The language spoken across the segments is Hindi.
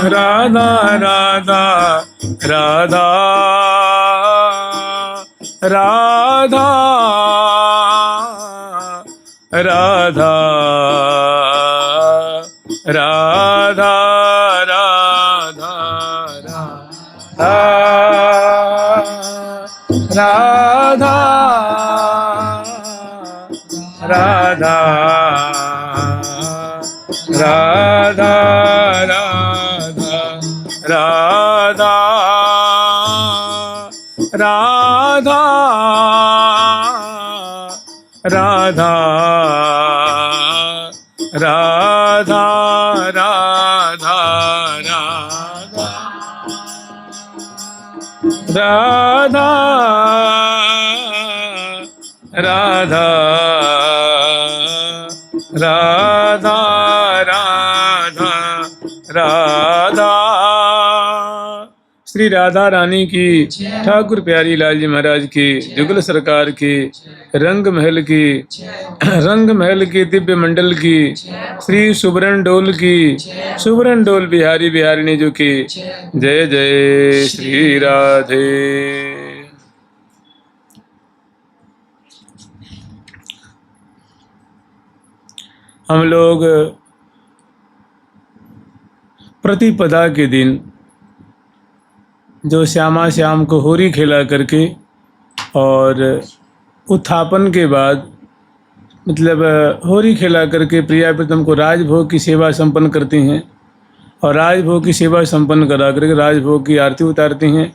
राधा राधा राधा राधा राधा राधा राधा राधा राधा राधा राधा राधा राधा राधा राधा राधा राधा राधा राधा राधा। श्री राधा रानी की, ठाकुर प्यारी लाल जी महाराज की, जुगल सरकार की, रंग महल की दिव्य मंडल की, श्री सुबरन डोल की, सुबरन डोल बिहारी बिहारिणी जो की, जय जय श्री राधे। हम लोग प्रतिपदा के दिन जो श्यामा श्याम को होरी खेला करके और उत्थापन के बाद मतलब होरी खेला करके प्रिया प्रीतम को राजभोग की सेवा संपन्न करती हैं और राजभोग की सेवा संपन्न करा करके राजभोग की आरती उतारती हैं,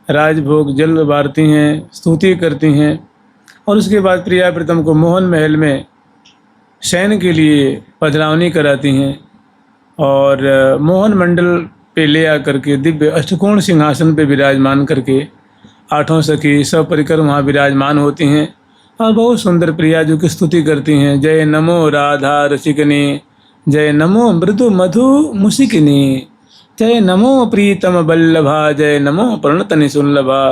राजभोग जल बारती हैं, स्तुति करती हैं और उसके बाद प्रिया प्रीतम को मोहन महल में शयन के लिए पधरावनी कराती हैं और मोहन मंडल पे ले आकर के दिव्य अष्टकोण सिंहासन पे विराजमान करके आठों सखी सब परिकर वहाँ विराजमान होती हैं और बहुत सुंदर प्रिया जी की स्तुति करती हैं। जय नमो राधा रसिकनी, जय नमो मृदु मधु मुसिकनी, जय नमो प्रीतम बल्लभा, जय नमो प्रणतनि सुल्लभा,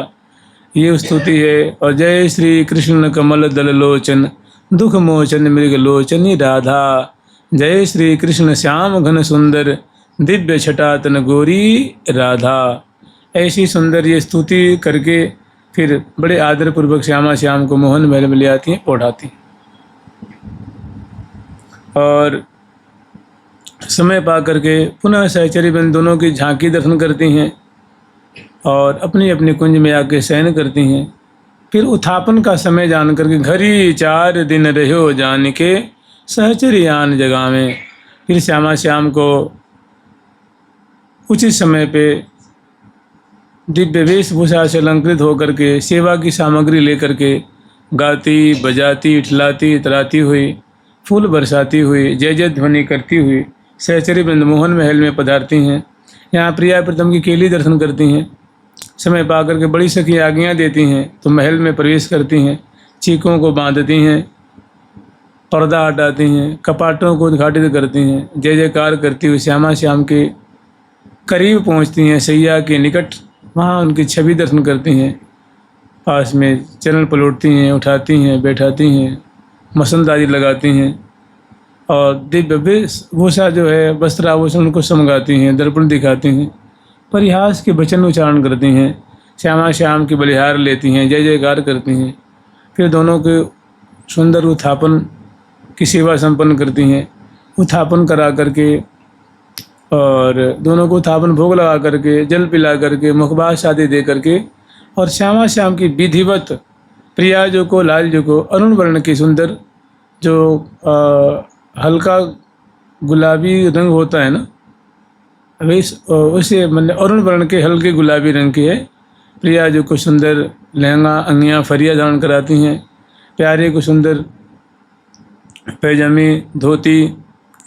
ये स्तुति है। और जय श्री कृष्ण कमल दल लोचन, दुख मोचन मृग लोचनी राधा, जय श्री कृष्ण श्याम घन सुंदर, दिव्य छटातन गोरी राधा। ऐसी सुंदर ये स्तुति करके फिर बड़े आदरपूर्वक श्यामा श्याम को मोहन महल में ले आती हैं, पौढ़ाती हैं और समय पा करके पुनः सहचरीबंद दोनों की झांकी दर्शन करती हैं और अपनी अपनी कुंज में आके शयन करती हैं। फिर उत्थापन का समय जान करके घरी 4 दिन रहो जान के सहचरी आन जगह में, फिर श्यामा श्याम को उचित समय पे दिव्य वेशभूषा से अलंकृत होकर के सेवा की सामग्री लेकर के गाती बजाती ठिलाती तराती हुई फूल बरसाती हुई जय जय ध्वनि करती हुई सहचरी वृंद मोहन महल में पधारती हैं। यहाँ प्रिया प्रीतम की केली दर्शन करती हैं। समय पा करके बड़ी सखी आज्ञा देती हैं तो महल में प्रवेश करती हैं, चीकों को बांधती हैं, पर्दा हटाती हैं, कपाटों को उद्घाटित करती हैं, जय जयकार करती हुई श्यामा श्याम के करीब पहुँचती हैं, सैया के निकट वहाँ उनकी छवि दर्शन करती हैं, पास में चरण पलटती हैं, उठाती हैं, बैठाती हैं, मसंद आदि लगाती हैं और दिव्य वेशभूषा जो है वस्त्र आभूषण उनको समगाती हैं, दर्पण दिखाती हैं, परिहास के वचन उच्चारण करती हैं, श्यामा श्याम की बलिहार लेती हैं, जय जयकार करती हैं। फिर दोनों के सुंदर उत्थापन की सेवा संपन्न करती हैं। उत्थापन करा करके और दोनों को उत्थापन भोग लगा करके जल पिला करके मुखबास आदि दे करके और श्यामा श्याम की विधिवत प्रिया जो को लाल जो को अरुण वर्ण की सुंदर जो हल्का गुलाबी रंग होता है ना, वैसे मतलब अरुण वर्ण के हल्के गुलाबी रंग की है प्रिया जो को सुंदर लहंगा अंगियाँ फरिया धारण कराती हैं। प्यारे को सुंदर पैजामी धोती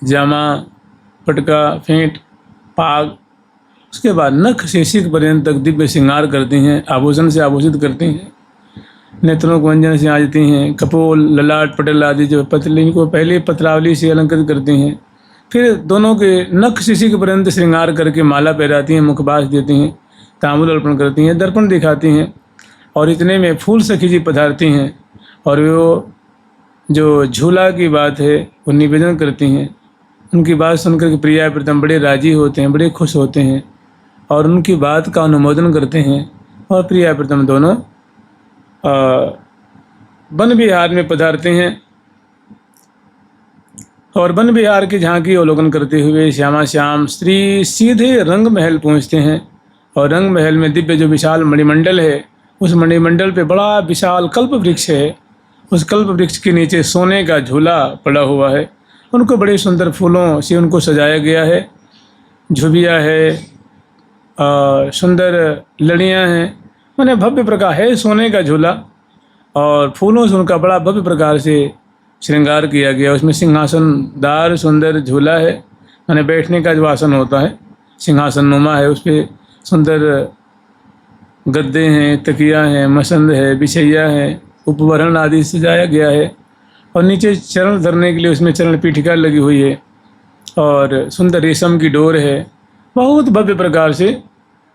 जामा पटका फेंट पाग, उसके बाद नख से सिर पर्यंत तक दिव्य श्रृंगार करती हैं, आभूषण से आभूषित करती हैं, नेत्रों को अंजन से आजती हैं, कपोल ललाट पटेल आदि जो पतली को पहले पत्रावली से अलंकृत करती हैं। फिर दोनों के नख शिशिक पर्यंत श्रृंगार करके माला पहराती हैं, मुखबास देती हैं, तांबूल अर्पण करती हैं, दर्पण दिखाती हैं और इतने में फूल सखी जी पधारती हैं और वो जो झूला की बात है वो निवेदन करती हैं। उनकी बात सुनकर के प्रिया प्रीतम बड़े राजी होते हैं, बड़े खुश होते हैं और उनकी बात का अनुमोदन करते हैं। और प्रिया प्रीतम दोनों वन विहार में पधारते हैं और वन विहार की झांकी अवलोकन करते हुए श्यामा श्याम स्त्री सीधे रंग महल पहुँचते हैं। और रंग महल में दिव्य जो विशाल मणिमंडल है, उस मणिमंडल पे बड़ा विशाल कल्प वृक्ष है। उस कल्प वृक्ष के नीचे सोने का झूला पड़ा हुआ है। उनको बड़े सुंदर फूलों से उनको सजाया गया है। झुबिया है, सुंदर लड़ियाँ हैं, मैंने भव्य प्रकार है सोने का झूला और फूलों से उनका बड़ा भव्य प्रकार से श्रृंगार किया गया। उसमें सिंहासनदार सुंदर झूला है, मैंने बैठने का जो आसन होता है सिंहासन नुमा है, उस पर सुंदर गद्दे हैं, तकिया हैं, मसंद है, बिछैया है, उपवरण आदि सजाया गया है। और नीचे चरण धरने के लिए उसमें चरण पीठिका लगी हुई है और सुंदर रेशम की डोर है। बहुत भव्य प्रकार से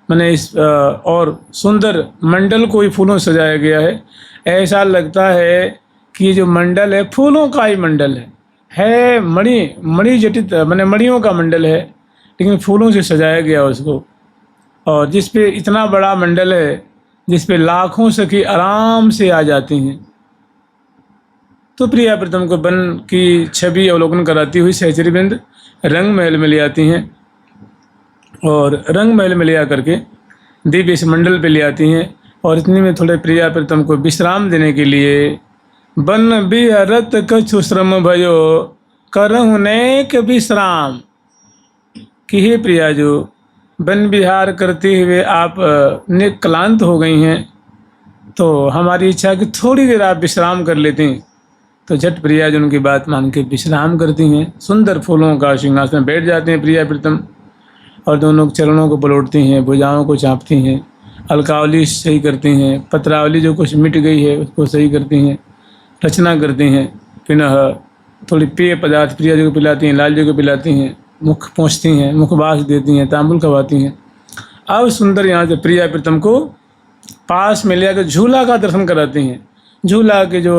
मैंने इस और सुंदर मंडल को ही फूलों से सजाया गया है। ऐसा लगता है कि ये जो मंडल है फूलों का ही मंडल है मणि जटित, मैंने मणियों का मंडल है, लेकिन फूलों से सजाया गया उसको। और जिस पे इतना बड़ा मंडल है, जिस पे लाखों सखी आराम से आ जाती हैं। तो प्रिया प्रीतम को वन की छवि अवलोकन कराती हुई सहचरीवृंद रंग महल में ले आती हैं और रंग महल में ले आकर के दिव्य इस मंडल पे ले आती हैं। और इतनी में थोड़े प्रिया प्रीतम को विश्राम देने के लिए बन बिहरत कछु श्रम भयो करहु नेक विश्राम, कि हे प्रिया जो वन विहार करते हुए आप क्लांत हो गई हैं, तो हमारी इच्छा कि थोड़ी देर आप विश्राम कर लेते हैं। तो झट प्रिया जो उनकी बात मान के विश्राम करती हैं। सुंदर फूलों का सिंहासन में बैठ जाते हैं प्रिया प्रीतम और दोनों चरणों को पलटती हैं, भुजाओं को चाँपती हैं, अलकावली सही करती हैं, पत्रावली जो कुछ मिट गई है उसको सही करती हैं, रचना करती हैं। पुनः थोड़ी पेय पदार्थ प्रिया जी को पिलाती हैं, लाल जी को पिलाती हैं, मुख पहुँचती हैं, मुखबास देती हैं, तांबुल खवाती हैं। अब सुंदर यहाँ से प्रिया प्रीतम को पास में ले आकर झूला का दर्शन कराती हैं। झूला के जो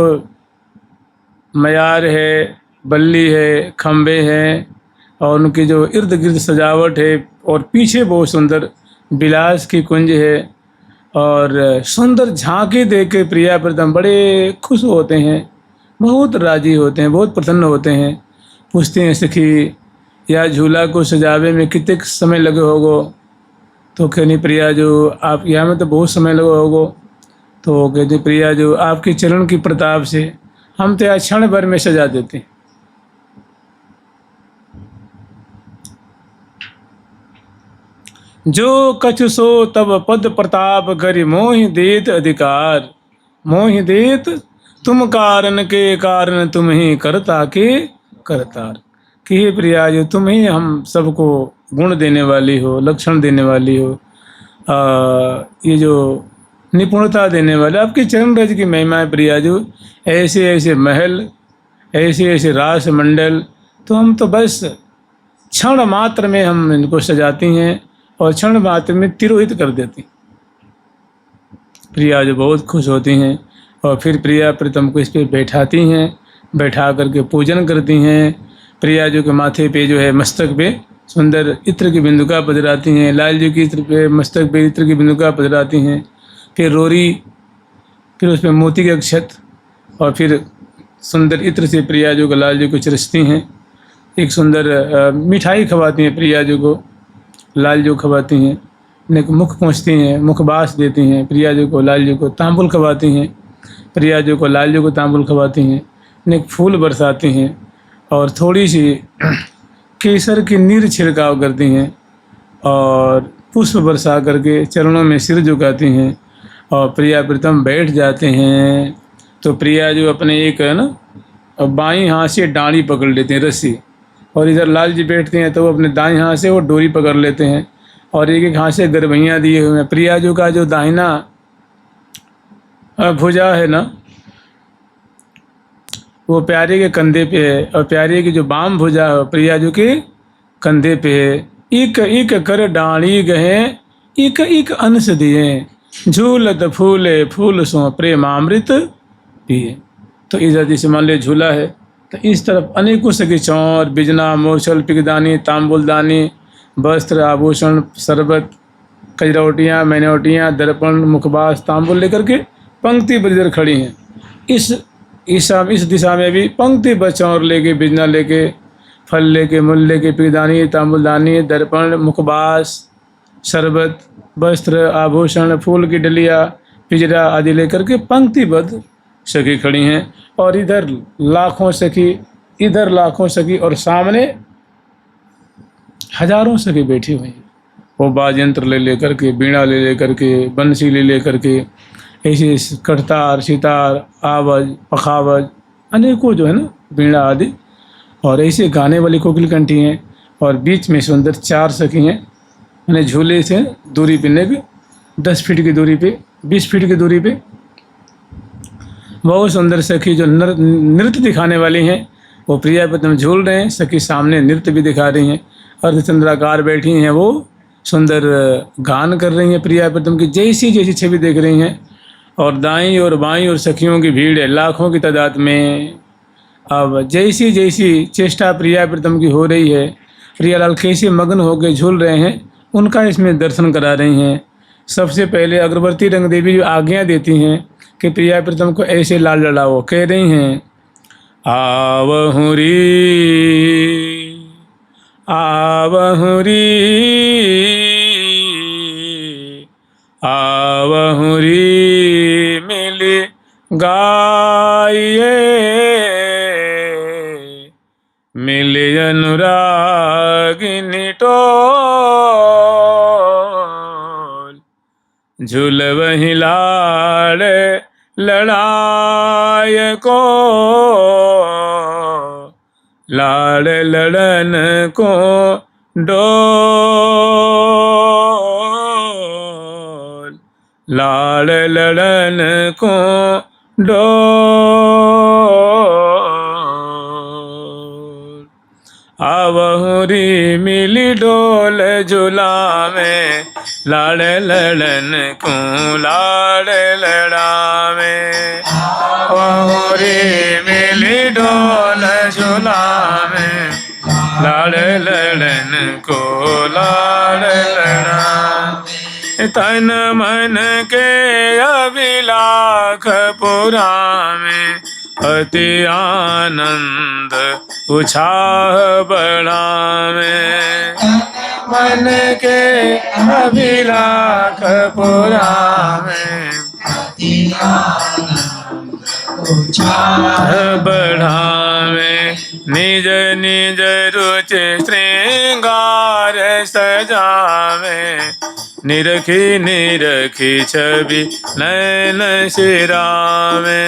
मयार है, बल्ली है, खम्बे हैं और उनके जो इर्द गिर्द सजावट है और पीछे बहुत सुंदर विलास की कुंज है और सुंदर झांकी देख के प्रिया प्रीतम बड़े खुश होते हैं, बहुत राजी होते हैं, बहुत प्रसन्न होते हैं। पूछते हैं सखी या झूला को सजावे में कितने समय लगे होगो? तो कहनी प्रिया जो आप यहाँ में तो बहुत समय लगे होगो। तो कहती प्रिया जो आपके चरण की प्रताप से हम तो आज क्षण भर में सजा देते हैं। जो कछु सो तब पद प्रताप करि मोहि देत अधिकार, मोहि देत तुम कारण के कारण तुम ही करता के करतार, कि हे प्रिया जो तुम ही हम सबको गुण देने वाली हो, लक्षण देने वाली हो, ये जो निपुणता देने वाले आपके चरण रज की महिमा है प्रिया जो। ऐसे ऐसे महल, ऐसे ऐसे रास मंडल, तो हम तो बस क्षण मात्र में हम इनको सजाती हैं और क्षण मात्र में तिरोहित कर देती। प्रिया जो बहुत खुश होती हैं और फिर प्रिया प्रीतम को इस पर बैठाती हैं, बैठा करके पूजन करती हैं। प्रिया जो के माथे पे जो है मस्तक पे सुंदर इत्र की बिंदुका पधराती हैं, लाल जी की इत्र पे मस्तक पे इत्र की बिंदुका पधराती हैं, फिर रोरी, फिर उस पर मोती के अक्षत और फिर सुंदर इत्र से प्रिया जो को लाल जी को चरसती हैं। एक सुंदर मिठाई खवाती हैं प्रिया जी को, लाल जी खवाती हैं, उन्हें मुख पहुँचती हैं, मुखबास देती हैं। प्रिया जी को लाल जी को तांबुल खवाती हैं, प्रिया जी को लाल जी को तांबुल खवाती हैं, उन्हें फूल बरसाती हैं और थोड़ी सी केसर की नीर छिड़काव करती हैं और पुष्प बरसा करके चरणों में सिर झुकाती हैं और प्रिया प्रीतम बैठ जाते हैं। तो प्रिया जो अपने एक है ना बाईं हाथ से डांडी पकड़ लेते हैं रस्सी, और इधर लाल जी बैठते हैं तो वो अपने दाईं हाथ से वो डोरी पकड़ लेते हैं और एक एक हाथ से गरबैयाँ दिए हुए हैं। प्रिया जो का जो दाहिना भुजा है ना वो प्यारे के कंधे पे है और प्यारे की जो बाम भुजा है प्रिया जो के कंधे पे है। इक इक कर डाणी गहे इक इक अंश दिए, झूलत फूले फूल सो प्रेमामृत पिए। तो इधर जैसे मान लो झूला है तो इस तरफ अनेकों सखी चौर बिजना मूर्छल पिगदानी तांबुलदानी वस्त्र आभूषण शरबत कजरौटियाँ मैनौटियाँ दर्पण मुखबास तांबुल लेकर के पंक्ति बदर खड़ी हैं। इस दिशा में भी पंक्ति बचौर लेके बिजना लेके फल लेके मूल लेके पिगदानी तांबुलदानी दर्पण मुखबास शरबत वस्त्र आभूषण फूल की डलिया पिजरा आदि लेकर के पंक्तिबद्ध सखी खड़ी हैं। और इधर लाखों सखी और सामने हजारों सखी बैठी हुई हैं। वो बाजयंत्र ले लेकर के बीड़ा ले लेकर के बंसी ले लेकर के ऐसे करतार सितार आवाज पखावज अनेकों जो है ना बीड़ा आदि और ऐसे गाने वाली कोकिल कंठी हैं। और बीच में सुंदर 4 सखी हैं। मैंने झूले से दूरी पे ने 10 फीट की दूरी पे 20 फीट की दूरी पे बहुत सुंदर सखी जो नृत्य दिखाने वाली हैं वो प्रिया प्रीतम झूल रहे हैं। सखी सामने नृत्य भी दिखा रही हैं। अर्धचंद्राकार बैठी हैं वो सुंदर गान कर रही हैं प्रिया प्रीतम की जैसी छवि देख रही हैं। और दाईं और बाईं और सखियों की भीड़ है लाखों की तादाद में। अब जैसी चेष्टा प्रिया प्रीतम की हो रही है प्रियालाल कैसे मग्न होकर झूल रहे हैं उनका इसमें दर्शन करा रही हैं। सबसे पहले अग्रवर्ती रंग देवी जो आज्ञा देती हैं कि प्रिया प्रीतम को ऐसे लाल लड़ाओ कह रही हैं आवहुरी आवहुरी आवहुरी मिली गाइए मिले अनुरागिनी टोल झूल वही लाड़ लड़ाय को लाड़ लड़न को डोल लाड़ लड़न को डोल आवहुरी मिली डोल झूला में लाड़ लड़न को लाड़ लड़ावे आवहुरी मिली डोल झूला में लाड़ लड़न को लाड़ लड़ावे तन मन के अभिलाख पुरा में अति आनंद उछाह बढ़ावे मन के अभिलाख पुरा में बढ़ावे निज निज रुचि श्रृंगार सजावे निरखी छवि नैन सिरावे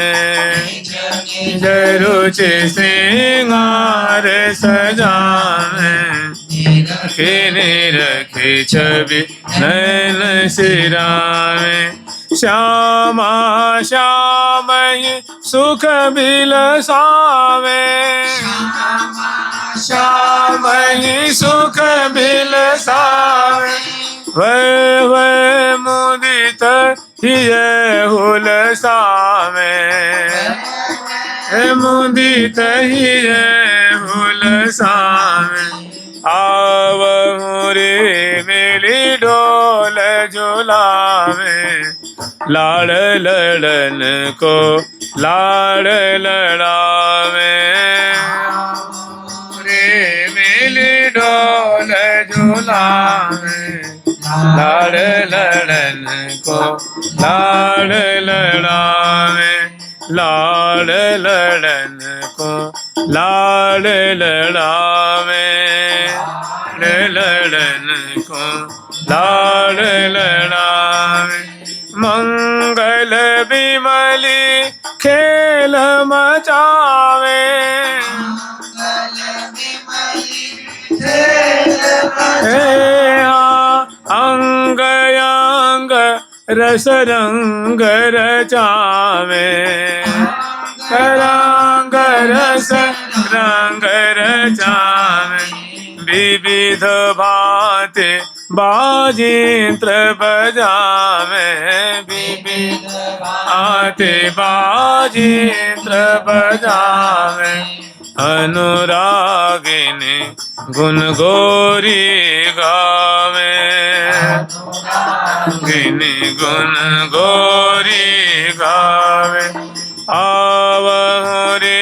निज रुचि श्रृंगार सजावे निरखी छवि नैन सिरावे श्यामा श्यामहि सुख बिलसावे श्यामहि सुख बिलसावे वै मुदित हिय हुलसावे मुदित हिय हुलसावे आवहुरी मिली डोल झुलावे लाड़ लड़न को लाड़ लड़ावे रे मिली डोल झुलावे लाड़ लड़न को लाड़ लड़ावे लाड़ लड़न को लाड़ लड़ावे लड़न को लाड़ लड़ावे मंगल बिमली खेल मचावे अंग अंग रस रंग रचावे रंग रस रंग रचावे विविध भांति बाजिंत्र बजावे विविध भांति बाजिंत्र बजावे अनुरागिनी गुण गोरी गावे, गिनी गुण गोरी गावे। आवहु रे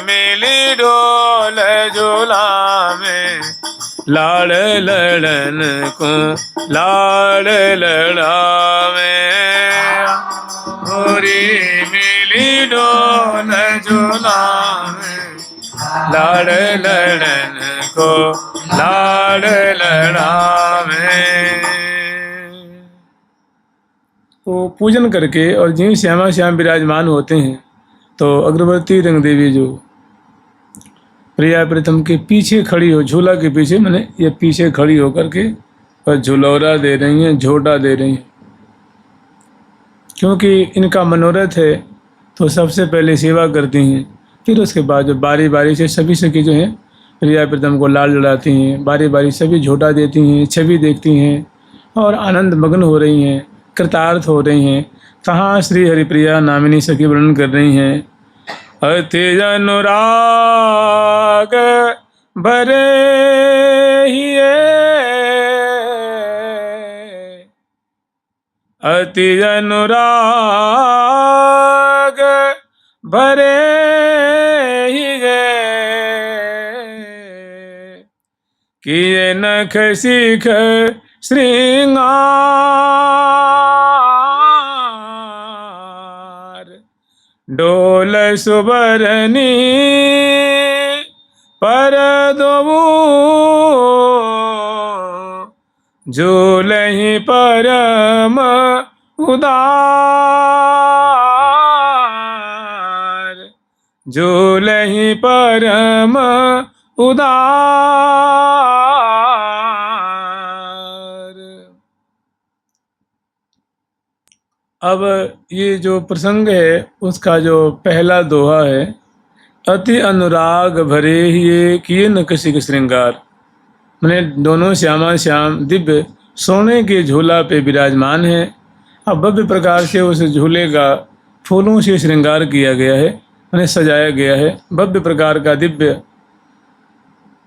मिली डोल झूलावे, लाड़ लड़न को लाड़ लड़ावे। होरी मिली डोल झूलावे, लाड़ लड़न को लाड़ लड़ावे। तो पूजन करके और जिन श्यामा श्याम विराजमान होते हैं तो अग्रवर्ती रंग देवी जो प्रिया प्रीतम के पीछे खड़ी हो, झूला के पीछे, मैंने ये पीछे खड़ी होकर के और झुलौरा दे रही हैं, झोटा दे रही हैं। क्योंकि इनका मनोरथ है तो सबसे पहले सेवा करती हैं, फिर उसके बाद जो बारी बारी से सभी सखी जो हैं प्रिया प्रीतम को लाल लड़ाती हैं, बारी बारी सभी झोटा देती हैं, छवि देखती हैं और आनंद मग्न हो रही हैं, कृतार्थ हो रही हैं। कहाँ श्री हरिप्रिया नामिनी सखी वर्णन कर रही हैं, अति अनुराग भरे हिये, अति अनुराग भरे हिये, किए नख शिख श्रृंगार, डोल सुबरनी पर दो झूलहि परम उदार, झूलहि परम उदार। अब ये जो प्रसंग है उसका जो पहला दोहा है, अति अनुराग भरे ये किए न किसी के श्रृंगार, मैंने दोनों श्यामा श्याम दिव्य सोने के झूला पे विराजमान है। अब भव्य प्रकार से उस झूले का फूलों से श्रृंगार किया गया है, मैंने सजाया गया है, भव्य प्रकार का दिव्य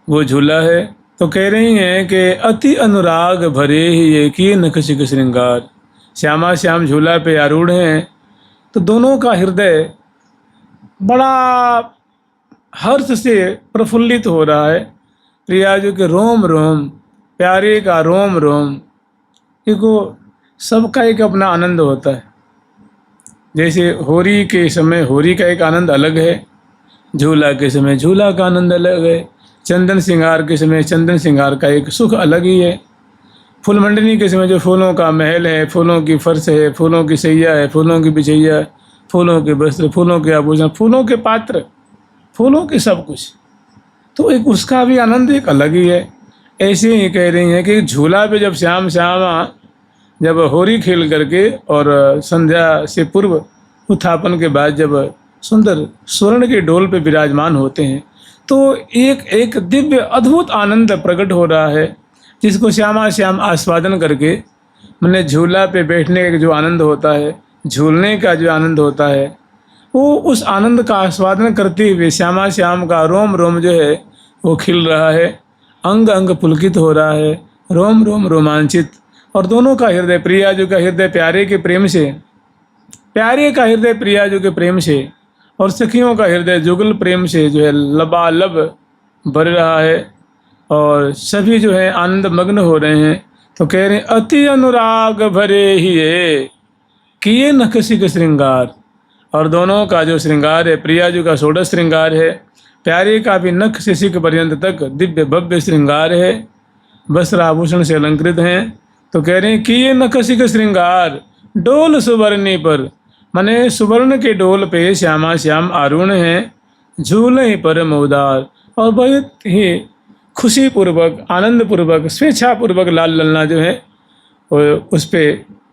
वो झूला है। तो कह रही हैं कि अति अनुराग भरे ही ये किए न किसी के श्रृंगार, श्यामा श्याम झूला पे आरूढ़ हैं तो दोनों का हृदय बड़ा हर्ष से प्रफुल्लित हो रहा है। प्रिया जी के रोम रोम, प्यारे का रोम रोम, देखो सबका एक अपना आनंद होता है। जैसे होरी के समय होरी का एक आनंद अलग है, झूला के समय झूला का आनंद अलग है, चंदन श्रृंगार के समय चंदन श्रृंगार का एक सुख अलग ही है, फूल मंडनी के समय जो फूलों का महल है, फूलों की फर्श है, फूलों की सैया है, फूलों की बिछैया, फूलों के वस्त्र, फूलों के आभूषण, फूलों के पात्र, फूलों के सब कुछ, तो एक उसका भी आनंद एक अलग ही है। ऐसे ही कह रही हैं कि झूला पे जब श्याम श्यामा जब होरी खेल करके और संध्या से पूर्व उत्थापन के बाद जब सुंदर स्वर्ण के डोल पे विराजमान होते हैं तो एक एक दिव्य अद्भुत आनंद प्रकट हो रहा है, जिसको श्यामा श्याम आस्वादन करके, मैंने झूला पे बैठने का जो आनंद होता है, झूलने का जो आनंद होता है, वो उस आनंद का आस्वादन करते हुए श्यामा श्याम का रोम रोम जो है वो खिल रहा है, अंग अंग पुलकित हो रहा है, रोम रोम रोमांचित। और दोनों का हृदय, प्रिया जी का हृदय प्यारे के प्रेम से, प्यारे का हृदय प्रिया जी के प्रेम से, और सखियों का हृदय जुगल प्रेम से जो है लबालब भर रहा है और सभी जो है आनंद मग्न हो रहे हैं। तो कह रहे हैं अति अनुराग भरे ही ये किए न किसी के श्रृंगार, और दोनों का जो श्रृंगार है, प्रिया जी का षोडश श्रृंगार है, प्यारे का भी नख से शिख पर्यंत तक दिव्य भव्य श्रृंगार है, वस्त्र आभूषण से अलंकृत हैं। तो कह रहे हैं किए न किसी के श्रृंगार, डोल सुवर्णी पर, माने सुवर्ण के डोल पे श्यामा श्याम आरूढ़ हैं, झूले परम उदार, और बहुत ही खुशी पूर्वक, आनंद पूर्वक, स्वेच्छा पूर्वक लाल ललना जो है उस पे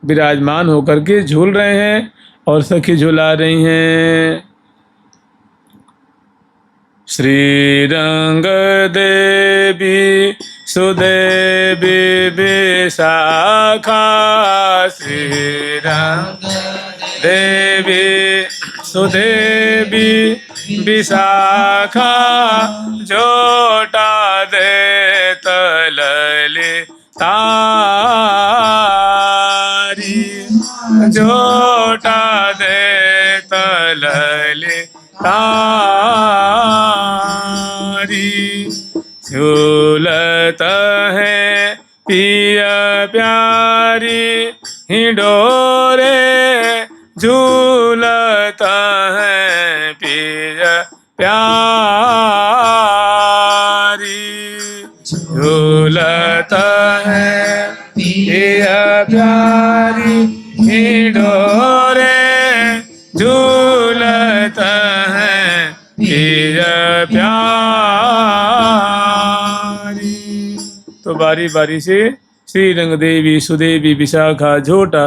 विराजमान होकर के झूल रहे हैं और सखी झुला रही हैं। श्री रंग देवी सुदेवी विशाखा, श्री रंग देवी सुदेवी विशाखा जोटा दे तलले तारी जोटा दे तलले तारी झूलत है पिया प्यारी हिंडोरे झूलत है पिया प्यारी झूलत है पिया प्यारी हिंडोरे झूलत है पिया प्यारी। तो बारी बारी से श्री रंग देवी सुदेवी विशाखा झोटा,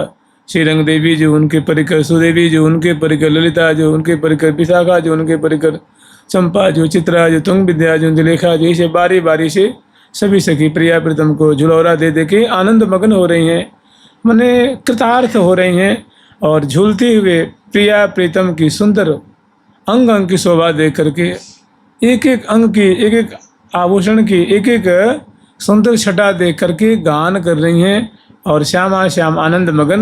श्री रंग देवी जो उनके परिकर, सुदेवी जो उनके परिकर, ललिता जो उनके परिकर, विशाखा जो उनके परिकर, चंपा जो, चित्रा जो, तुंग विद्या जो, लेखा जो, इसे बारी बारी से सभी सखी प्रिया प्रीतम को झुलौरा दे दे के आनंद मग्न हो रही हैं, मने कृतार्थ हो रही हैं और झूलते हुए प्रिया प्रीतम की सुंदर अंग अंग की शोभा देख करके एक एक अंग की, एक एक आभूषण की, एक एक सुंदर छटा देख करके गान कर रही हैं और श्यामा श्याम आनंद मगन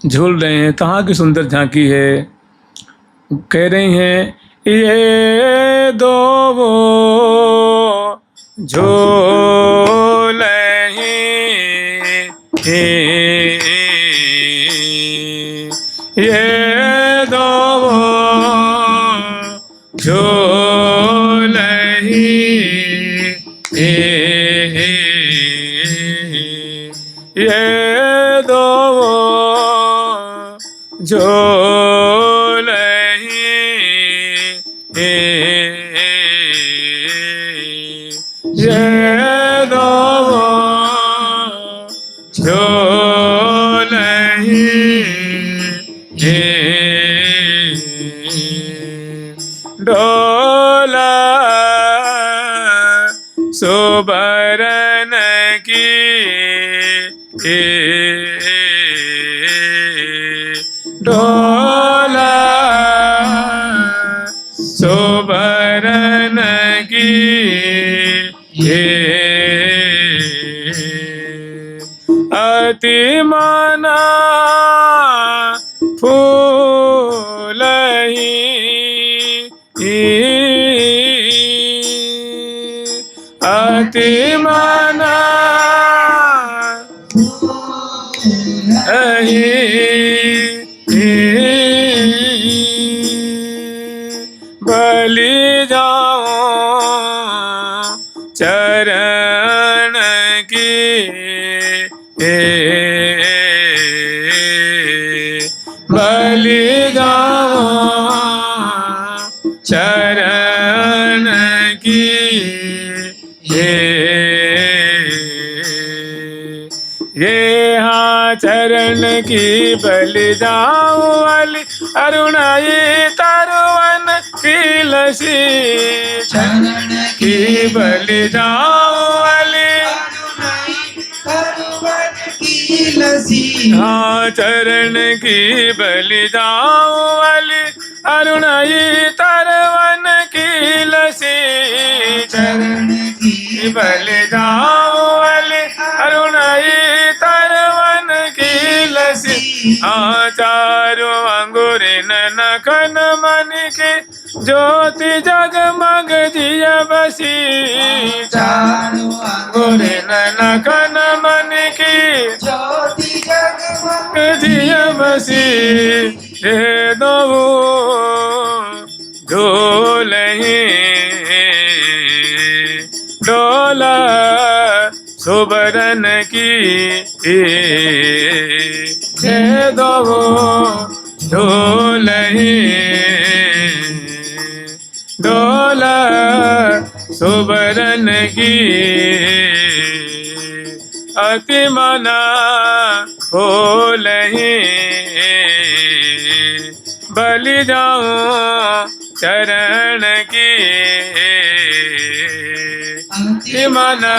झूल रहे हैं। कहाँ की सुंदर झांकी है। कह रही हैं ये दो वो झूल ये दो वो झूल ये दो वो झूल ये दो वो झूल डोला सुबरन की डोला सुबरन की अति मना फूलही अति मना बलि जाओ चरण की बलि जाओ चरण की ये हाँ चरण की बलि जाऊं वाली अरुणाई तरुवन की लसी चरण की बलि जाऊं वाली तरुवन की लसी हाँ चरण की बलि जाऊं वाली अरुणाई तरुवन की लसी चरण की बलि जाऊं वाली अरुणाई तरवन की लसी चारो अंगुरी नखन मन के ज्योति जगमग जिया बसी चारो अंगुरी नखन मन की ज्योति जगमग जिया बसी ये दो झूलही डोला सुबरन की ये दो झूलही डोला सुबरन की अति मना भूलही बलि जाऊं चरण की अति मना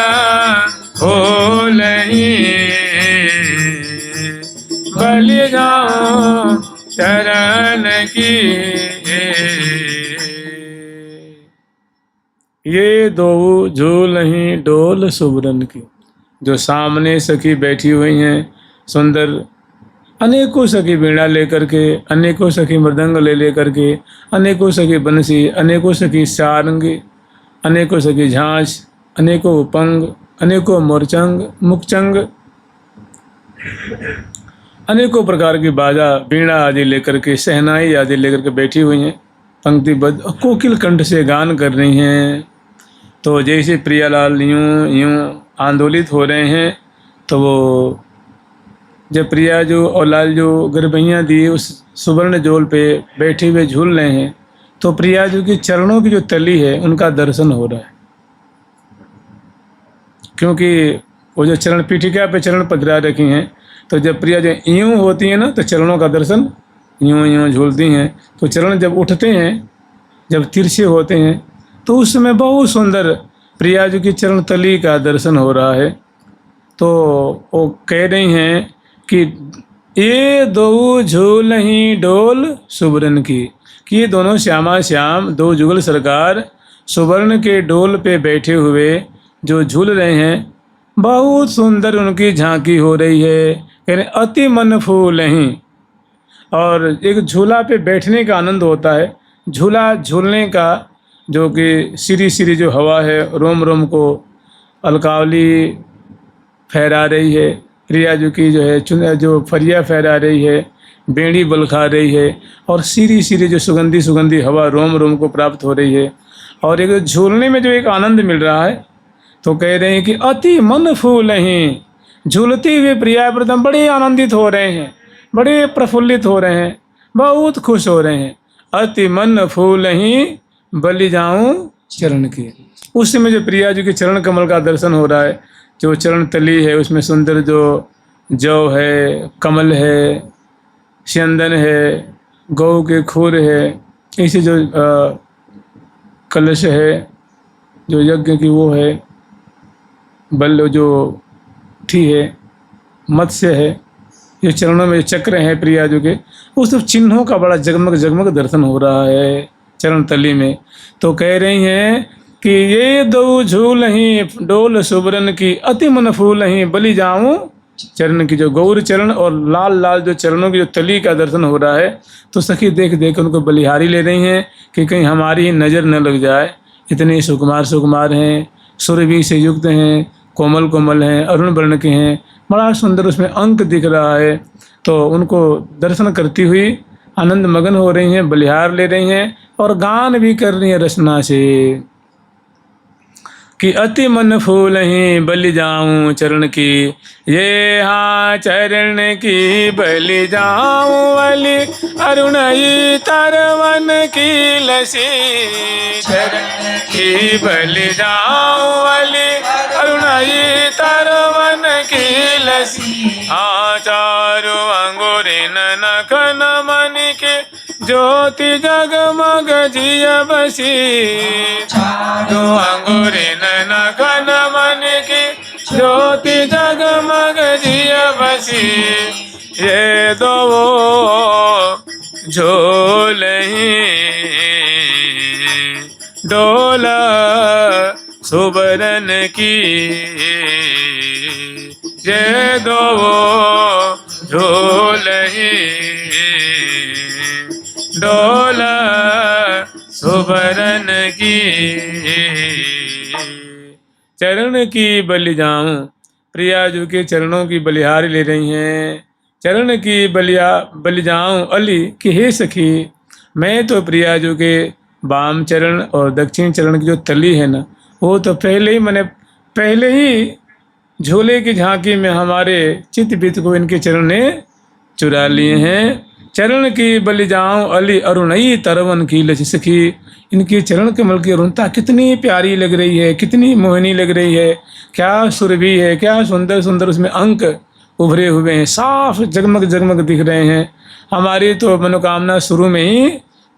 भूलही बलि जाऊं चरण की ये दो झूलहीं डोल सुबरन की। जो सामने सखी बैठी हुई हैं सुंदर, अनेकों सखी वीणा लेकर के, अनेकों सखी मृदंग ले करके, अनेकों सखी बंसी, अनेकों सखी सारंगी, अनेकों सखी झांझ, अनेकों उपंग, अनेकों मोरचंग मुखचंग, अनेकों प्रकार की बाजा वीणा आदि लेकर के, शहनाई आदि लेकर के बैठी हुई हैं पंक्तिबद्ध, कोकिल कंठ से गान कर रही हैं। तो जैसे प्रियालाल यूं यूं आंदोलित हो रहे हैं, तो वो जब प्रिया जो और लाल जो गरबैयाँ दिए उस सुवर्ण जोल पे बैठे हुए झूल रहे हैं, तो प्रिया जो की चरणों की जो तली है उनका दर्शन हो रहा है। क्योंकि वो जो चरण पीठिका पे चरण पधरा रखी हैं, तो जब प्रिया जो यूं होती है ना, तो चरणों का दर्शन यूं यूं झूलती हैं। तो चरण जब उठते हैं, जब तिरछे होते हैं, तो उस समय बहुत सुंदर प्रिया जी की चरण तली का दर्शन हो रहा है। तो वो कह रही हैं कि ये दो झूलहीं डोल सुबरन की, कि ये दोनों श्यामा श्याम दो जुगल सरकार सुवर्ण के डोल पे बैठे हुए जो झूल रहे हैं, बहुत सुंदर उनकी झांकी हो रही है। यानी अति मन फूलहीं। और एक झूला पे बैठने का आनंद होता है, झूला झूलने का, जो कि सिरी सिरी जो हवा है रोम रोम को अलकावली फहरा रही है, प्रिया जो की जो है जो फरिया फहरा रही है, बेड़ी बलखा रही है, और सिरी सिरी जो सुगंधी सुगंधी हवा रोम रोम को प्राप्त हो रही है, और एक झूलने में जो एक आनंद मिल रहा है। तो कह रहे हैं कि अति मन फूलहीं, झूलते हुए प्रिया प्रथम बड़े आनंदित हो रहे हैं, बड़े प्रफुल्लित हो रहे हैं, बहुत खुश हो रहे हैं। अति मन फूलहीं बलि जाऊं चरण की। उस समय जो प्रिया जी के चरण कमल का दर्शन हो रहा है, जो चरण तली है उसमें सुंदर जो जौ है, कमल है, चंदन है, गौ के खूर है, ऐसे जो कलश है, जो यज्ञ की वो है, बल जो ठी है, मत्स्य है, ये चरणों में चक्र हैं प्रिया जो के, उस सब चिन्हों का बड़ा जगमग जगमग दर्शन हो रहा है चरण तली में। तो कह रही हैं कि ये दो झूलहीं डोल सुबरन की, अति मन फूलहीं बलि जाऊं चरण की। जो गौर चरण और लाल लाल जो चरणों की जो तली का दर्शन हो रहा है, तो सखी देख देख उनको बलिहारी ले रही हैं कि कहीं हमारी नज़र न लग जाए। इतने सुकुमार सुकुमार हैं, सुरभि से युक्त हैं, कोमल कोमल हैं, अरुण वर्ण के हैं, बड़ा सुंदर उसमें अंक दिख रहा है। तो उनको दर्शन करती हुई आनंद मगन हो रही हैं, बलिहार ले रही हैं, और गान भी कर रही हैं रचना से कि अति मन फूलहीं बलि जाऊं चरण की, ये हाँ चरण की बलि जाऊं अली अरुणई तरवन की लसी, चरण की बलि जाऊं अली अरुणई तरवन की लसी। हाँ चारु अंगुरी नखन मन के ज्योति जगमग जिय बसी, चारु अंगुरी नखन मन की ज्योति जगमग जिय बसी। ये दो झूलहीं डोल सुबरन की, ये दो झूलहीं डोल सुबरन की। चरण की बलि जाऊं, प्रिया जो के चरणों की बलिहारी ले रही हैं। चरण की बलि जाऊं अली कि हे सखी, मैं तो प्रिया जो के वाम चरण और दक्षिण चरण की जो तली है ना, वो तो पहले ही झोले की झांकी में हमारे चित्त बीत को इनके चरण ने चुरा लिए हैं। चरण की बलि जाऊं अली अरुणई तरवन की लसी। सखी, इनकी चरण कमल की अरुणता कितनी प्यारी लग रही है, कितनी मोहनी लग रही है, क्या सुरभि है, क्या सुंदर सुंदर उसमें अंक उभरे हुए हैं, साफ जगमग जगमग दिख रहे हैं। हमारी तो मनोकामना शुरू में ही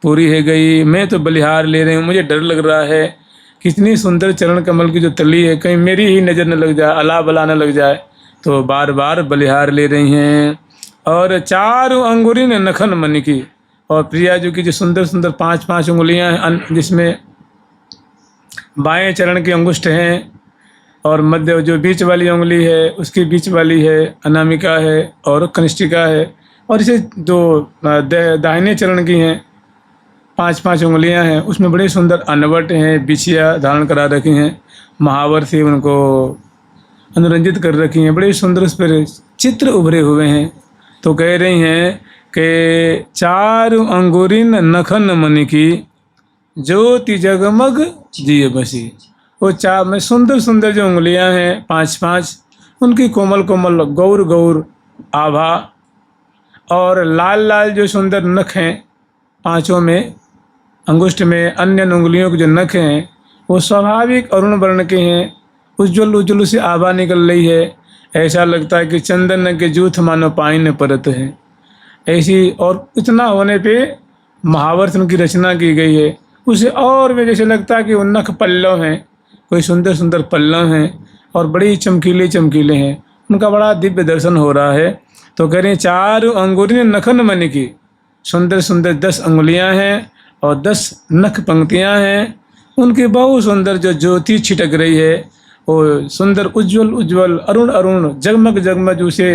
पूरी है गई। मैं तो बलिहार ले रही हूँ, मुझे डर लग रहा है कितनी सुंदर चरण कमल की जो तली है, कहीं मेरी ही नज़र न लग जाए, अला बला न लग जाए। तो बार बार बलिहार ले रही हैं। और चारों अंगुरी ने नखन मन की, और प्रिया जी की जो सुंदर सुंदर 5-5 उंगलियां हैं, जिसमें बाएं चरण की अंगुष्ठ हैं और मध्य जो बीच वाली उंगली है उसकी बीच वाली है, अनामिका है और कनिष्ठिका है। और इसे जो दाहिने चरण की हैं 5-5 उंगलियां हैं, उसमें बड़े सुंदर अनवट हैं, बिछिया धारण करा रखी हैं, महावर से उनको अनुरंजित कर रखी हैं, बड़े सुंदर उस पर चित्र उभरे हुए हैं। तो कह रही हैं कि चारु अंगुरिन नखन मनि की ज्योति जगमग जिय बसी। वो चार में सुंदर सुंदर जो उंगलियां हैं 5-5, उनकी कोमल कोमल गौर गौर आभा और लाल लाल जो सुंदर नख हैं 5 में, अंगुष्ठ में अन्य उंगलियों के जो नख हैं वो स्वाभाविक अरुण वर्ण के हैं, उज्ज्वल उज्ज्वल से आभा निकल रही है। ऐसा लगता है कि चंदन के जूथ मानो पाइन परत है ऐसी। और इतना होने पे महावर से उनकी रचना की गई है। उसे और भी जैसे लगता है कि वो नख पल्लव हैं, कोई सुंदर सुंदर पल्लव हैं और बड़ी चमकीले चमकीले हैं, उनका बड़ा दिव्य दर्शन हो रहा है। तो कह रहे हैं चारु अंगुरिन नखन मनि की, सुंदर सुंदर 10 अंगुलियां हैं और 10 नख पंक्तियां हैं, उनकी बहुत सुंदर जो ज्योति छिटक रही है वो सुंदर उज्ज्वल उज्ज्वल अरुण अरुण जगमग जगमग उसे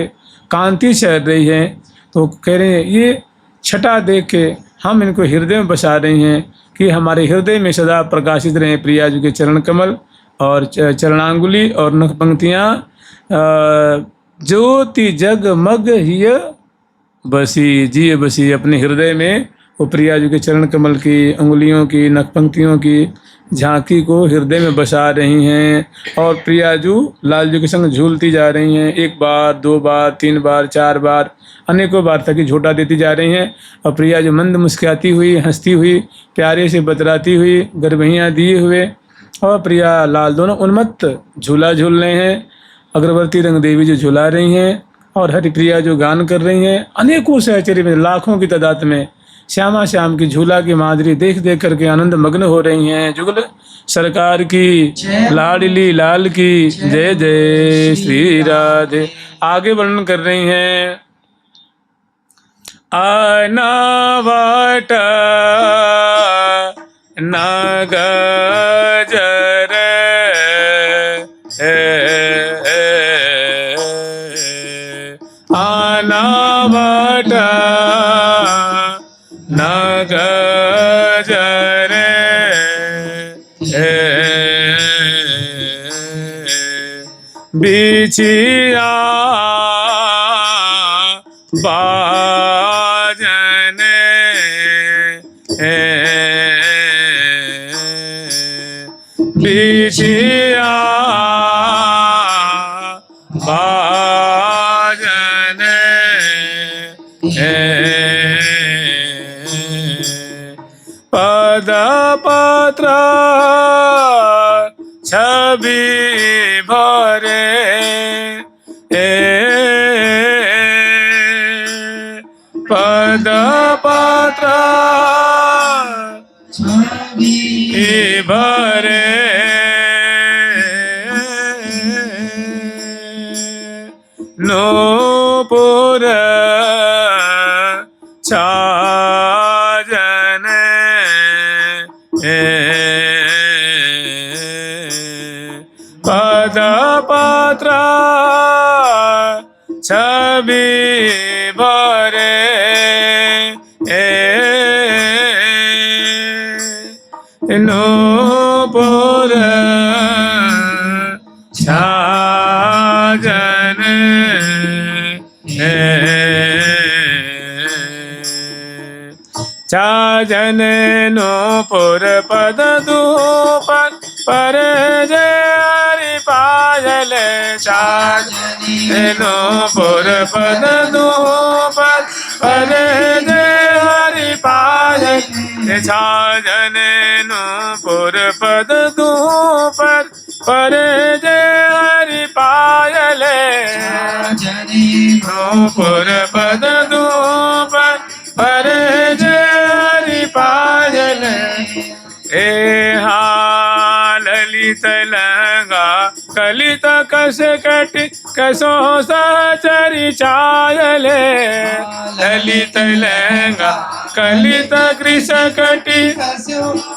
कांति चढ़ रही है। तो कह रहे हैं ये छटा देख के हम इनको हृदय में बसा रहे हैं कि हमारे हृदय में सदा प्रकाशित रहे प्रिया जी के चरण कमल और चरणांगुली और नख पंक्तियाँ। ज्योति जगमग हिय बसी जिय बसी, अपने हृदय में वो प्रिया जी के चरण कमल की अंगुलियों की नख पंक्तियों की झांकी को हृदय में बसा रही हैं और प्रियाजू लालजू के संग झूलती जा रही हैं। 1 बार 2 बार 3 बार 4 बार अनेकों बार तक झूठा देती जा रही हैं और प्रियाजू मंद मुस्कुराती हुई हंसती हुई प्यारे से बतराती हुई गर्भहियाँ दिए हुए और प्रिया लाल दोनों उन्मत्त झूला झूल रहे हैं। अग्रवर्ती रंग देवी जो झूला रही हैं और हरिप्रिया जो गान कर रही हैं। अनेकों सहचर्य में लाखों की तादाद में श्यामा श्याम की झूला की माधुरी देख देख करके आनंद मग्न हो रही हैं। जुगल सरकार की, लाडली लाल की जय जय श्री राधे। आगे वर्णन कर रही हैं। आनावट नगजर आनावट नगजर बिछिया बाजन बिछिया बाजन पद पत्र छवि भरे पद पत्र छवि भरे नूपुर छाजन पद पत्र छवि भरे नूपुर छाजन छाजन नूपुर पद दूपर पर जय हरि पायल छाजन नूपुर पद दूपर पर जय हरि पायल छाजन नूपुर पद दूपर पर जय हरि पायल नूपुर पद दूपर पर जय हरि पायल ललित लंगा कलित कस कटि कसो सहचरि चायले ललित लंगा कलित कृशकटि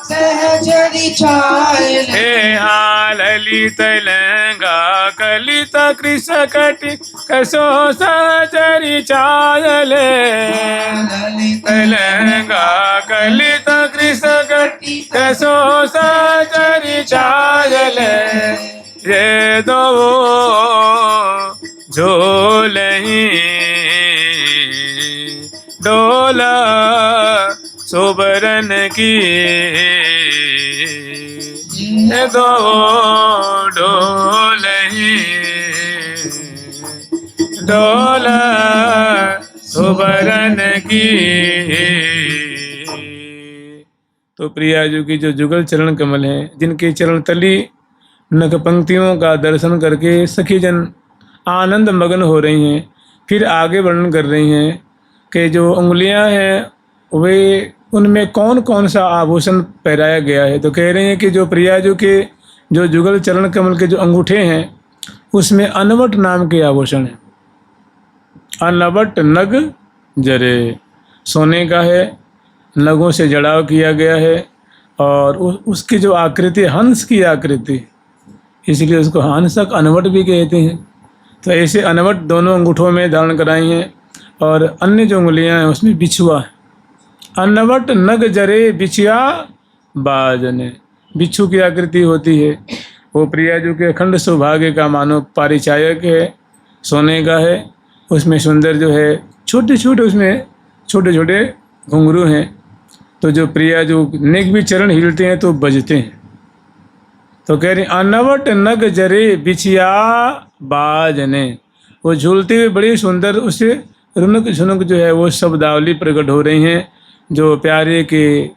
सहचरी छायल हे हाँ ललित लहंगा कलित कृशकटि कसो सहचरी छायले ललित लहंगा कलित कृशकटि कसो सहचरी छायले ये दो झोलही डोला सोबरन की ये दो डोलही डोला सोबरन की। तो प्रियाजू की जो जुगल चरण कमल हैं, जिनके चरण तली नख पंक्तियों का दर्शन करके सखीजन आनंद मग्न हो रही हैं। फिर आगे वर्णन कर रही हैं कि जो उंगलियां हैं वे उनमें कौन कौन सा आभूषण पहनाया गया है। तो कह रही हैं कि जो प्रियाजू के जो जुगल चरण कमल के जो अंगूठे हैं उसमें अनवट नाम के आभूषण हैं। अनवट नग जरे, सोने का है, नगों से जड़ाव किया गया है और उसकी जो आकृति हंस की आकृति, इसलिए उसको हंसक अनवट भी कहते हैं। तो ऐसे अनवट दोनों अंगूठों में धारण कराई हैं और अन्य जो उंगलियां हैं उसमें बिछुआ है। अनवट नग जरे बिछिया बाजने, बिच्छू की आकृति होती है। वो प्रियाजू के अखंड सौभाग्य का मानो पारिचायक है, सोने का है। उसमें सुंदर जो है छोटे छोटे, उसमें छोटे छोटे घुंघरू हैं। तो जो प्रियाजू नेक भी चरण हिलते हैं तो बजते हैं। तो कह रही अनवट नग जरे बिछिया बाजने, वो झूलते हुए बड़ी सुंदर उससे रुनुक झुनुक जो है वो शब्दावली प्रकट हो रही हैं, जो प्यारे के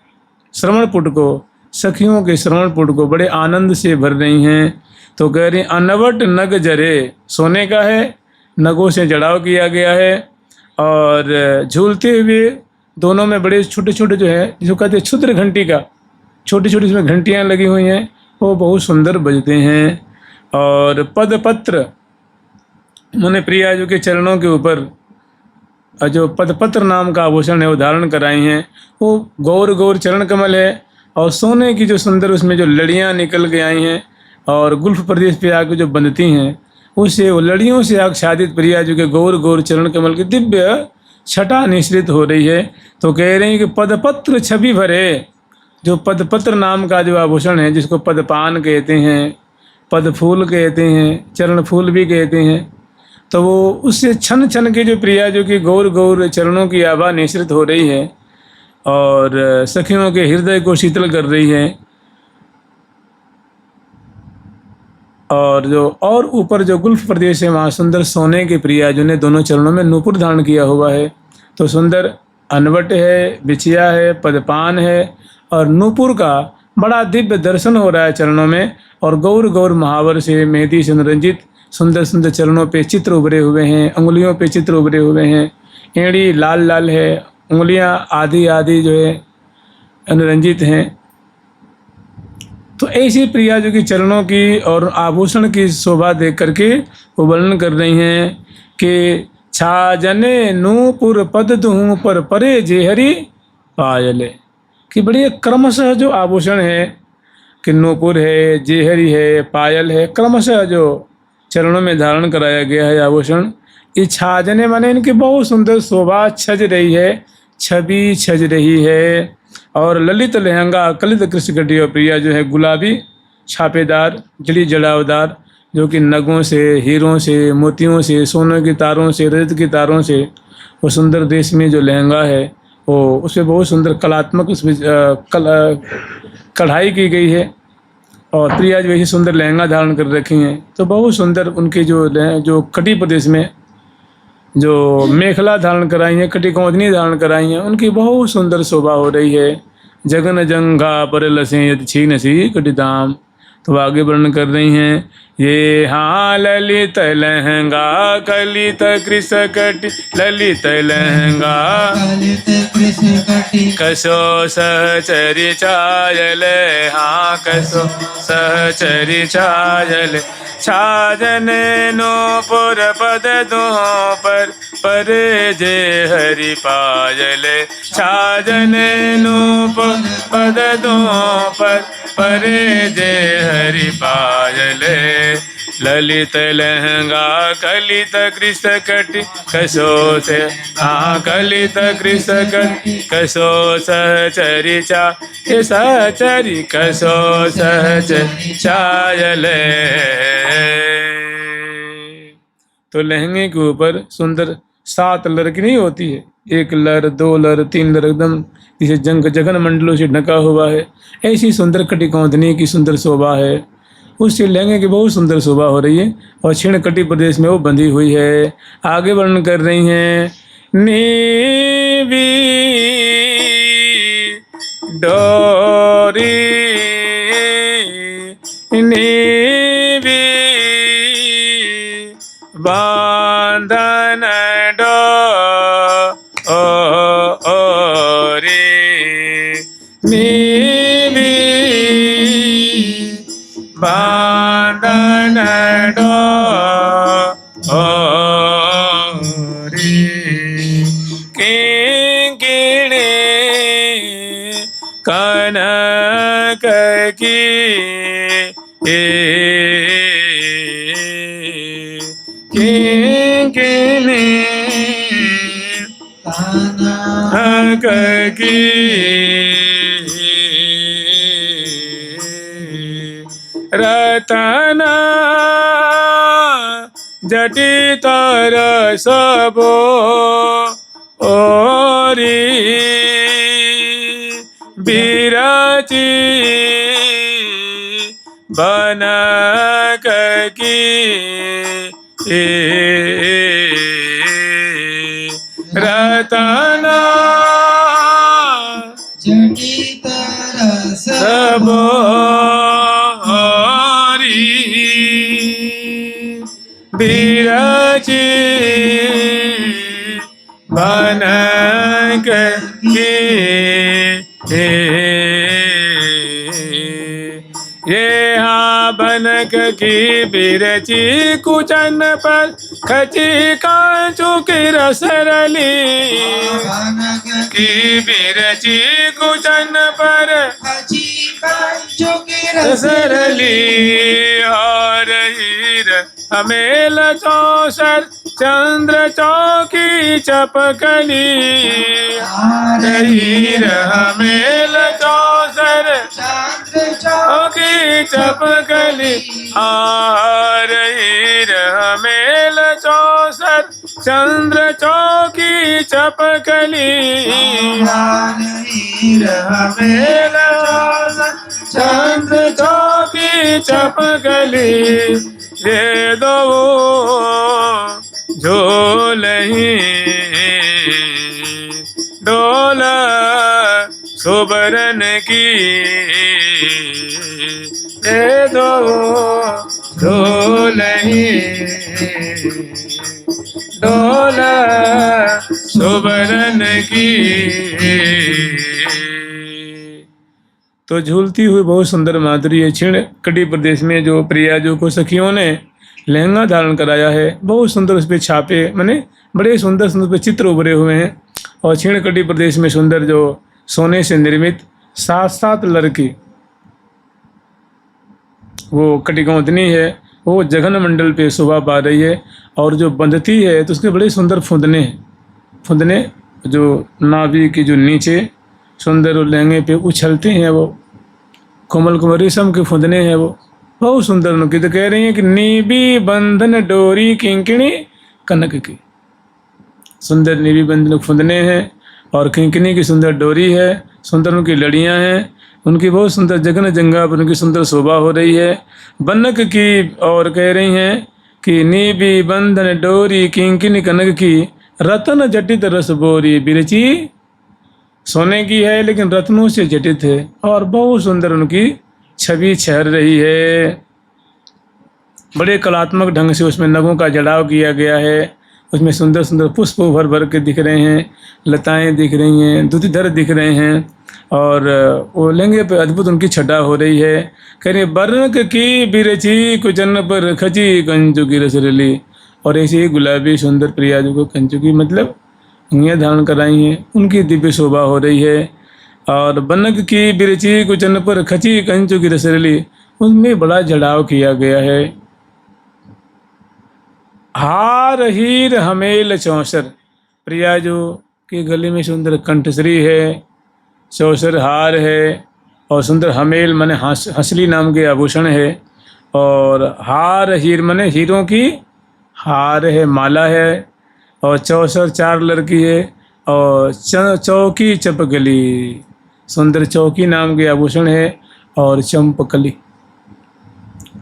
श्रवण पुट को, सखियों के श्रवण पुट को बड़े आनंद से भर रही हैं। तो कह रही अनवट नग जरे, सोने का है, नगों से जड़ाव किया गया है और झूलते हुए दोनों में बड़े छोटे छोटे जो है, जो कहते हैं क्षुद्र घंटी का, छोटी छोटी इसमें घंटियाँ लगी हुई हैं, वो बहुत सुंदर बजते हैं। और पदपत्र, उन्होंने प्रियाजू के चरणों के ऊपर जो पदपत्र नाम का आभूषण है वो धारण कराई हैं। वो गौर गौर चरण कमल है और सोने की जो सुंदर उसमें जो लड़ियाँ निकल के आई हैं और गुल्फ प्रदेश पे आके जो बंधती हैं, उससे वो लड़ियों से आच्छादित प्रियाजू के गौर गौर चरण कमल की दिव्य छटा निश्रित हो रही है। तो कह रही हैं कि पदपत्र छवि भरे, जो पदपत्र नाम का जो आभूषण है, जिसको पदपान कहते हैं, पद फूल कहते हैं, चरण फूल भी कहते हैं, तो वो उससे छन छन के जो प्रियाजू की गौर गौर चरणों की आभा निश्रित हो रही है और सखियों के हृदय को शीतल कर रही है। और जो और ऊपर जो गुल्फ प्रदेश है वहाँ सुंदर सोने के प्रियाजू ने दोनों चरणों में नूपुर धारण किया हुआ है। तो सुंदर अनवट है, बिछिया है, पदपान है और नूपुर का बड़ा दिव्य दर्शन हो रहा है चरणों में। और गौर गौर महावर से मेहंदी से रंजित सुंदर सुंदर चरणों पे चित्र उभरे हुए हैं, उंगलियों पे चित्र उभरे हुए हैं, एड़ी लाल लाल है, उंगलियां आधी आधी जो है अनुरंजित हैं। तो ऐसी प्रियाजू की चरणों की और आभूषण की शोभा देख करके वो वर्णन कर रही हैं कि छाजने नूपुर पद दूँ पर परे जेहरी पायले, कि बड़ी क्रमशः जो आभूषण है कि नूपुर है, जेहरी है, पायल है, क्रमशः जो चरणों में धारण कराया गया है आभूषण, ये छाजने माने इनकी बहुत सुंदर शोभा छज रही है, छवि छज रही है। और ललित लहंगा कलित कृष्ण कटिया प्रिया जो है गुलाबी छापेदार जड़ी जड़ावदार, जो कि नगों से, हीरों से, मोतियों से, सोने की तारों से, रजत की तारों से वो सुंदर देश में जो लहंगा है वो उसमें बहुत सुंदर कलात्मक उसमें कढ़ाई की गई है। और प्रिया जी वैसे सुंदर लहंगा धारण कर रखी हैं। तो बहुत सुंदर उनके जो कटी प्रदेश में जो मेखला धारण कराई हैं, कटी कौंदनी धारण कराई हैं, उनकी बहुत सुंदर शोभा हो रही है। जगन जंगा पर लसें यद छीन सी कटिदाम। तो आगे वर्णन कर रही हैं, ये हाँ ललित लहंगा कलित कृषकटि, ललित लहंगा ललित कृष्ण कटि कसो सहचरि चायल, हाँ कसो सहचरि चायल, छाजन नूपुर पद दुहों पर जे हरि पायल, छाजन नूपुर पद दुहों पर जे हरि पायल, ललित लहंगा कलित कृषकटि कसो से, हाँ कलित कृषकटि कसो सहचरि चा, ये सहचरि कसो सहचरि चायल। तो लहंगे के ऊपर सुंदर 7 लर की नहीं होती है, 1 लर 2 लर 3 लर, एकदम जैसे जगन मंडलों से ढका हुआ है, ऐसी सुंदर कटिकौंधनी की सुंदर शोभा है। उससे लहंगे की बहुत सुंदर शोभा हो रही है और क्षीण कटि प्रदेश में वो बंधी हुई है। आगे वर्णन कर रही हैं, नीवी डोरी नीवी बांधन डोरी नीवी बांधन डोरी किंकिणी कनक की किंकिणी कनक की रतना जटित रसबो ओरी बिरची बनक की रतना जटित रस सबोरी बिरची बनक की ये हाँ बनक की बिरची कुचन पर खची कांचू की रसरली, बनक की बिरची कुचन पर खची कांचू की रसरली, और हीर हमेल चौसर चंद्र चौकी चपकली, हीर हमेल चौसर चंद्र चौकी चपकली, हार हीर हमेल चौसर चंद्र चौकी चपकली, हीर हमेल चौसर चंद्र चौकी चपकली, ये दो झोलही डोल सुबरन की, ये दो झोलही डोल सुबरन की। तो झूलती हुई बहुत सुंदर माधुरी है। क्षीण कटि प्रदेश में जो प्रियाजों को सखियों ने लहंगा धारण कराया है, बहुत सुंदर उस पर छापे माने बड़े सुंदर सुंदर पे चित्र उभरे हुए हैं। और क्षीण कटि प्रदेश में सुंदर जो सोने से निर्मित 7 लड़की वो कटिकौंधनी है, वो जघन मंडल पे शोभा पा रही है। और जो बंधती है तो उसके बड़े सुंदर फुंदने हैं, फुंदने जो नाभि की जो नीचे सुंदर लहंगे पे उछलते हैं, वो कोमल कोमल रेशम के फुंदने हैं, वो बहुत सुंदर उनकी। तो कह रही हैं कि नीबी बंधन डोरी किंकिणी कनक की, सुंदर नीबी बंधन फुंदने हैं और किंकिणी की सुंदर डोरी है, सुंदर उनकी लड़ियां हैं, उनकी बहुत सुंदर जगन जंगा पर उनकी सुंदर शोभा हो रही है। बनक की और कह रही हैं कि नीबी बंधन डोरी किंकिणी कनक की रतन जटित रस बोरी, बिरची सोने की है लेकिन रत्नों से जटित है और बहुत सुंदर उनकी छवि छहर रही है। बड़े कलात्मक ढंग से उसमें नगों का जड़ाव किया गया है। उसमें सुंदर सुंदर पुष्प भर भर के दिख रहे हैं, लताएं दिख रही हैं, दुधिधर दिख रहे हैं, और वो लहंगे पे अद्भुत उनकी छटा हो रही है। कह रहे बरक की बिरची कुचन पर खची कंचु की रसरली। और ऐसे ही गुलाबी सुंदर प्रिया जी को कंचु की मतलब उंगलियां धारण कराई हैं, उनकी दिव्य शोभा हो रही है। और बनक की बिरची कुचन पर खची कंचु की रसरली, उनमें बड़ा जड़ाव किया गया है। हार हीर हमेल चौसर, प्रिया जो के गले में सुंदर कंठश्री है, चौसर हार है, और सुंदर हमेल माने हंसली नाम के आभूषण है। और हार हीर माने हीरों की हार है, माला है। और चौसर 4 लड़की है। और चौकी चपकली, सुंदर चौकी नाम के आभूषण है। और चंपकली,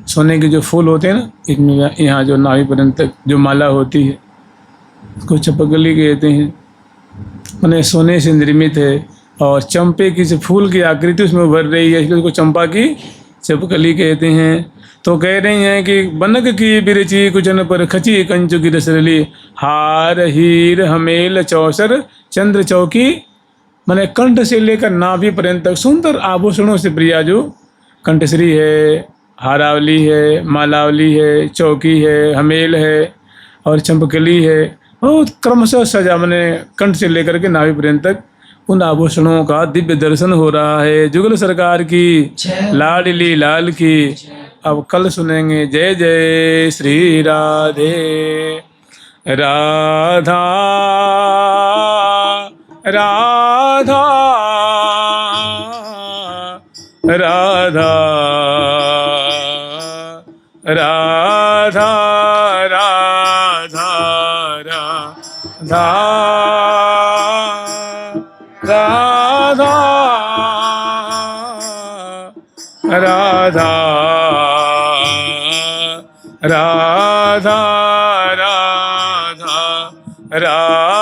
सोने के जो फूल होते हैं ना, इनमें यहाँ जो नाभि पर्यंत तक जो माला होती है उसको चपकली कहते हैं, मैंने सोने से निर्मित है। और चंपे की जो फूल की आकृति उसमें उभर रही है, इसलिए उसको चंपा की चपकली कहते हैं। तो कह रही हैं कि बनक की बिरची कुचन पर खची कंचु की रसरली, हार हीर हमेल चौसर चंद्र चौकी, मैंने कंठ से लेकर नाभि पर्यंत तक सुंदर आभूषणों से प्रिया जो कंठश्री है, हारावली है, मालावली है, चौकी है, हमेल है और चंपकली है। और क्रमशः सजा मैंने कंठ से लेकर के नाभि पर्यंत तक उन आभूषणों का दिव्य दर्शन हो रहा है। जुगल सरकार की, लाडली लाल की। अब कल सुनेंगे जय जय श्री राधे राधा राधा राधा राधा राधा राधा राधा राधा राधा राधा राधा